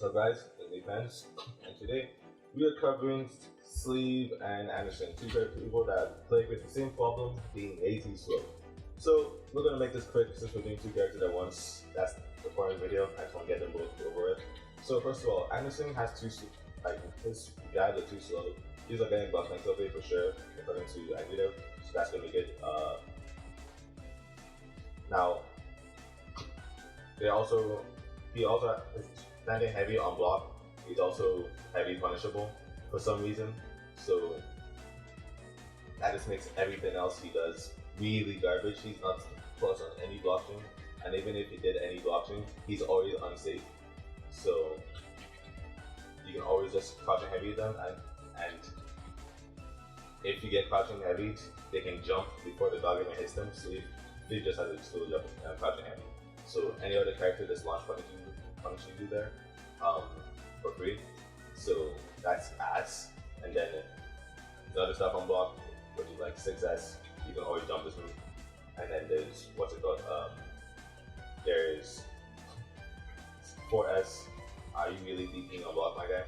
What's up guys, it's me Pence, and today we are covering Sleve and Anderson, two people that play with the same problem, being way too slow. So we're going to make this quick since we're doing two characters at once. That's the point of the video. I just want to get them both over it. So first of all, Anderson has his guys are too slow. He's getting buffed mentally for sure, according to Vita, so that's going to be good. Now, he also is standing heavy on block. He's also heavy punishable for some reason. So that just makes everything else he does really garbage. He's not plus on any blockchain, and even if he did any blockchain, he's always unsafe. So you can always just crouching heavy them, and if you get crouching heavy, they can jump before the dog even hits them. So they just have to still jump and crouching heavy. So any other character that's launch punishing you there for free. So that's ass. And then the other stuff on block, which is like 6S, you can always jump this move. And then there's what's it called? There's 4S. Are you really DPing on block, my guy?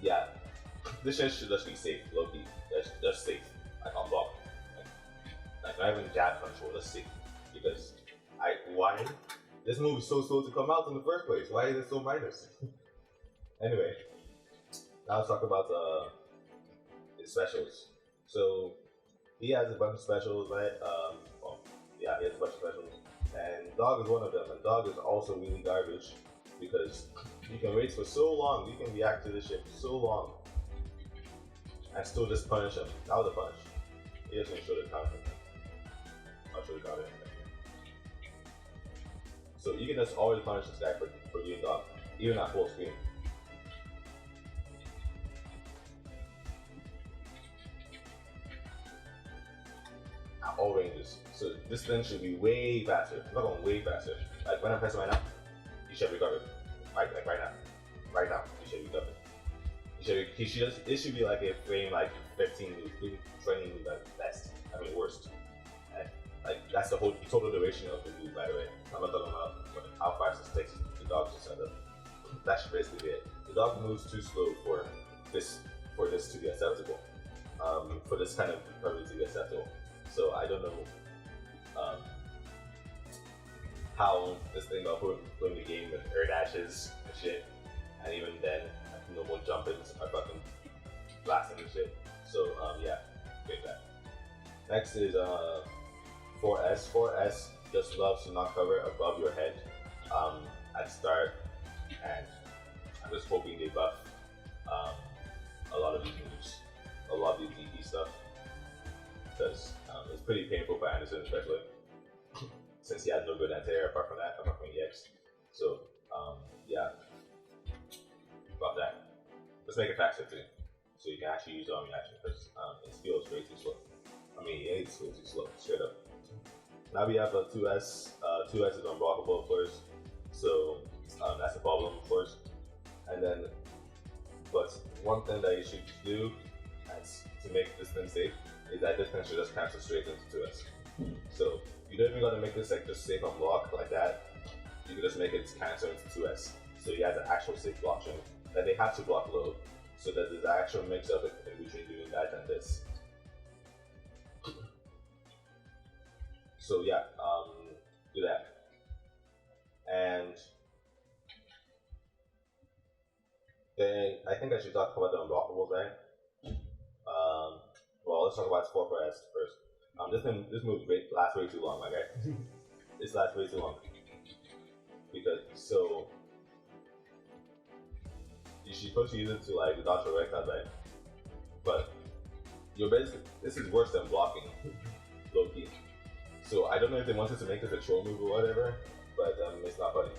Yeah, this shit should just be safe, low key. Just safe, like on block. Like not even jab control, just safe. Because why? This move is so slow to come out in the first place. Why is it so minus? Anyway, now let's talk about his specials. So he has a bunch of specials, right? He has a bunch of specials, and dog is one of them. And dog is also really garbage because you can wait for so long, you can react to the shit for so long, and still just punish him. That was a punish. He just didn't show the counter. I'll show the counter. So you can just always punish this guy for doing dog, even at full screen. At all ranges. So this thing should be way faster. I'm not going way faster. Like when I'm pressing right now, you should be covered. Like right now. Right now, you should be covered. It should be like a frame like 15 move, 20 move at best. I mean worst. And like that's the whole total duration of the move, by the way. I'm not talking about how fast it takes the dog to set up. That should basically be it. The dog moves too slow for this to be acceptable. For this kind of recovery to be acceptable. So I don't know how this thing got put in the game with air dashes and shit, and even then, like normal jumpings are fucking blasting and shit. So yeah, get that. Next is 4S. 4S just loves to not cover above your head at start, and I'm just hoping they buff a lot of these moves, a lot of these DP stuff, because it's pretty painful for Anderson, especially since he had no good anti-air apart from EX. So yeah, buff that. Let's make it faster too, so you can actually use arm reaction, because it feels way too slow. I mean, it's way too slow, straight up. Now we have a 2S. 2S is unblockable, of course, so that's a problem, of course. And then, but one thing that you should do to make this thing safe is that this thing should just cancel straight into 2S. So you don't even gotta make this like just safe on block like that. You can just make it cancel into 2S. So you have an actual safe blockchain that they have to block low, so that there's an actual mix up in between doing that and this. So yeah, do that. And then I think I should talk about the unblockables, right? Well, let's talk about 4S first. This move lasts way too long, my guy. This lasts way too long. Because, so, you're supposed to use it to like dodge projectiles, right? But you're basically, this is worse than blocking, low key. So I don't know if they wanted to make this a troll move or whatever, but it's not funny.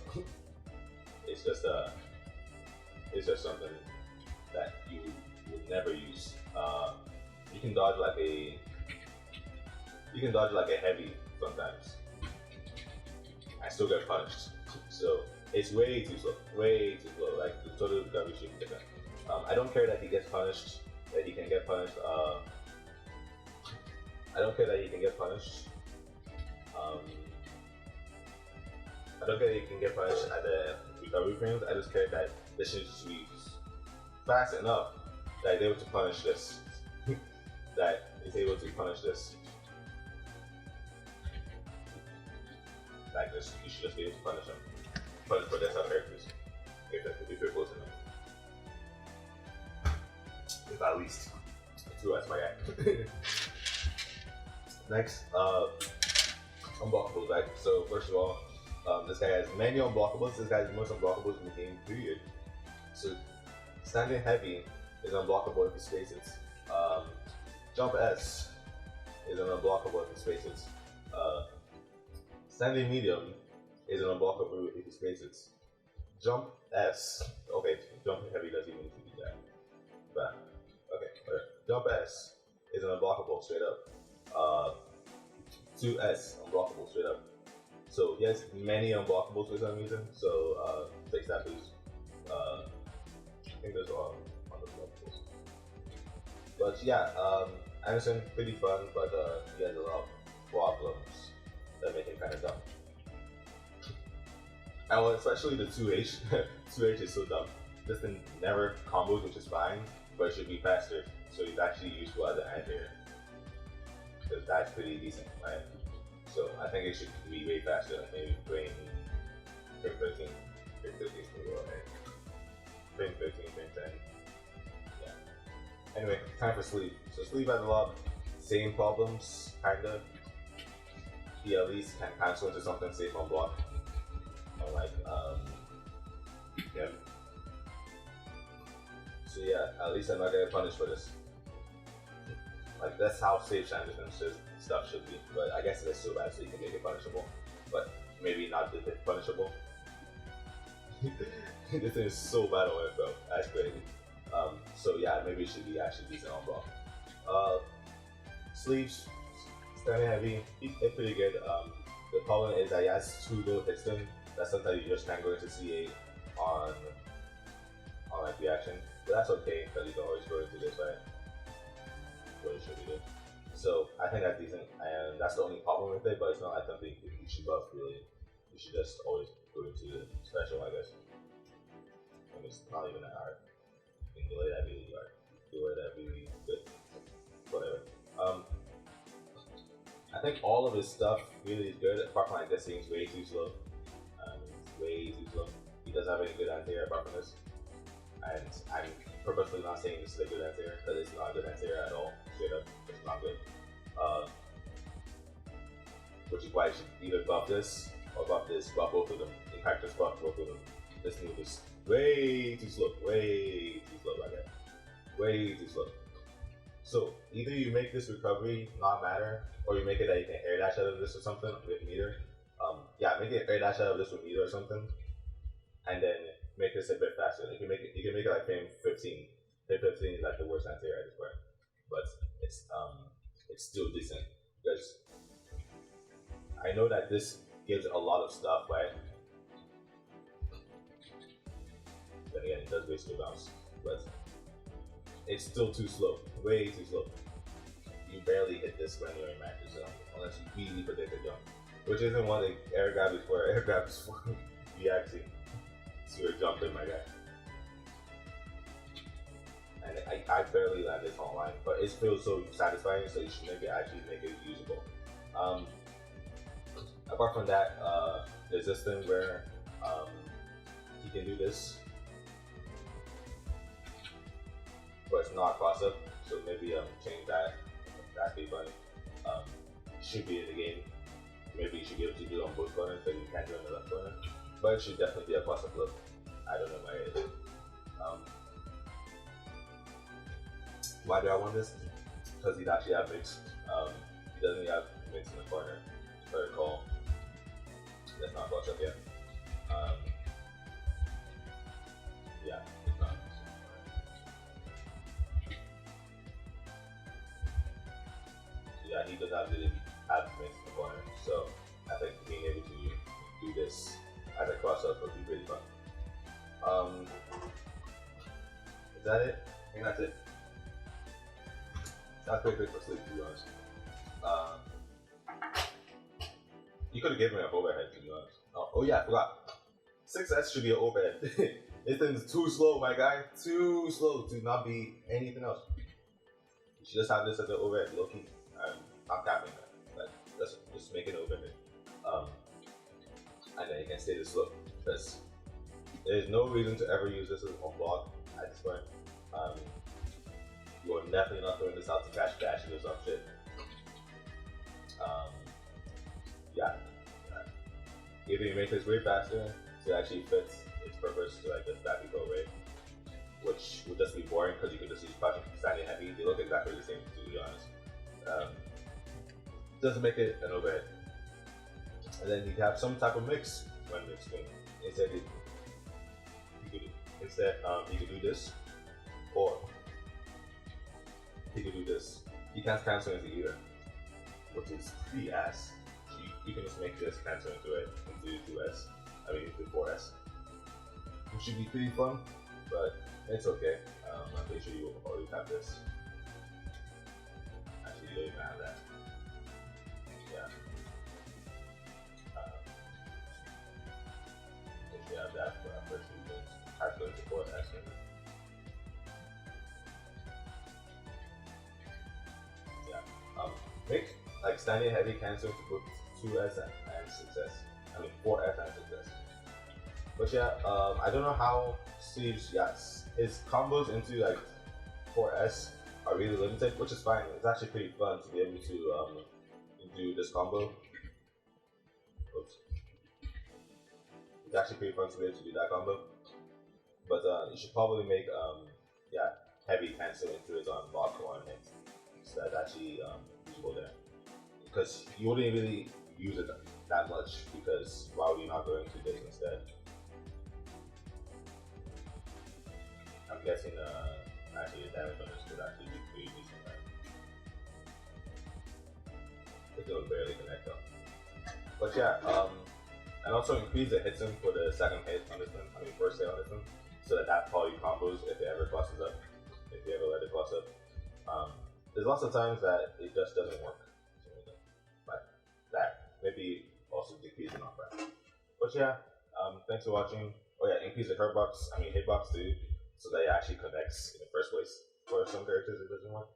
It's just something that you would never use. You can dodge like a heavy sometimes. I still get punished. So it's way too slow. Way too slow. Like the total recovery should be different. I don't care that he gets punished, that he can get punished. I don't care that he can get punished. I don't care you can get punished at the recovery frames. I just care that this shit should be fast enough that it's able to punish this. That it's able to punish this. Like this, you should just be able to punish them. Punish potential characters if you're close enough. If at least. So that's my guy. Next, unblockables, right? So first of all, this guy has many unblockables. This guy has the most unblockables in the game, period. So standing heavy is unblockable if he spaces. Jump S is an unblockable if he spaces. Standing medium is an unblockable if he spaces. Jump S. Okay, jumping heavy doesn't even need to do that. But okay, whatever. Jump S is an unblockable straight up. 2S unblockable straight up. So he has many unblockables for some reason. So fix that please. I think those are all unblockables. But yeah, Anderson pretty fun, but he has a lot of problems that make him kind of dumb. And well, especially the 2H. 2H is so dumb. This thing never combos, which is fine, but it should be faster. So he's actually useful as an anti-air. Because that's pretty decent, right? So I think it should be way faster, like maybe frame 13. Frame 13 is pretty well, right? Frame 13, frame 10. Yeah. Anyway, time for Sleve. So Sleve has a lot of same problems, kinda. He at least can cancel into something safe on block. Like, yeah. So yeah, at least I'm not getting punished for this. Like, that's how safe Anderson's stuff should be. But I guess it's so bad so you can make it punishable. But maybe not punishable. This thing is so bad on it, bro. That's crazy. So yeah, maybe it should be actually decent on block. Sleeves, standing heavy, it's pretty good. The problem is that he has too low hit stun. That sometimes you just can't go into CA on like reaction. But that's okay, because you can always go into this, right? What it should be good. So I think that's decent, and that's the only problem with it, but it's not like something you should buff really. You should just always go into the special, I guess. And it's not even that hard. You can delay that really hard. Delay that really good. Whatever. I think all of his stuff really is good, apart from like this thing's way too slow. Way too slow. He doesn't have any good anti-air apart from this. And I'm purposely not saying this is a good anti-air, because it's not a good anti-air at all. Straight up, it's not good. Which is why you should either buff this or buff this, buff both of them. In fact, just buff both of them. This move is way too slow, way too slow like that. Way too slow. So either you make this recovery not matter, or you make it that you can air dash out of this or something with meter. Yeah, make it air dash out of this with meter or something, and then make this a bit faster. You can make it like frame 15. Frame 15 is like the worst anti-air at this point, but it's still decent because I know that this gives a lot of stuff, right? Then again, it does waste your bounce, but it's still too slow, way too slow. You barely hit this when you're in matches, unless you really predict a jump, which isn't what the air grab is for. Air grab is for you actually see your jump in, my guy. And I barely land this online, but it feels so satisfying, so you should make it usable. Apart from that, there's this thing where he can do this, but it's not cross up, so maybe change that. That'd be funny. Should be in the game. Maybe you should be able to do it on both corners, but you can't do it on the left corner. But it should definitely be a cross up look. I don't know why it is. Why do I want this? Because he'd actually have mix. He doesn't have mix in the corner, if I recall. That's not cross up yet. Yeah, it's not. Yeah, he does not really have mix in the corner, so I think being able to do this as a cross up would be pretty fun. Is that it? I think that's it. That's pretty quick for Sleve, to be honest. You could have given me an overhead, to be honest. Oh yeah, I forgot. 6S should be an overhead. This thing's too slow, my guy. Too slow to not be anything else. You should just have this as an overhead, low key. I'm capping that. Like, just make it overhead. Um, and then you can stay this slow. Because there's no reason to ever use this as on block at this point. You're definitely not throwing this out to catch dashes or some shit. Yeah. Either you make this way faster so it actually fits its purpose to like just that go away, which would just be boring because you could just use crouching standing heavy. They look exactly the same, to be honest. Doesn't make it an overhead. And then you have some type of mix when mixing. Instead, you could do this, or you could do this. You can't cancel into either, which is pretty ass. You can just make this cancel into it into 2S. I mean into 4S. Which should be pretty fun, but it's okay. I'm pretty sure you will already have this. Actually, you don't even have that. Yeah. If you have that, but I'm pretty sure you don't have to into 4S. Yeah. Make like standing heavy cancel to put 2S and 6S. I mean 4S and 6S. But yeah, I don't know how Sleeves, yes, his combos into like 4S are really limited, which is fine. It's actually pretty fun to be able to do this combo. Oops. It's actually pretty fun to be able to do that combo. But you should probably make yeah, heavy cancel into it on block one next. So that's actually usable there. Because you wouldn't really use it that much, because why would you not go into this instead? I'm guessing actually the damage on this could actually be pretty decent. Right? It will barely connect though. But yeah, and also increase the hit sim for the second hit on this one, I mean first hit on this one, so that probably combos if it ever crosses up, if you ever let it cross up. There's lots of times that it just doesn't work. But that maybe also decrease in off-ramp. But yeah, thanks for watching. Oh yeah, increase the hitbox too, so that it actually connects in the first place for some characters it doesn't work.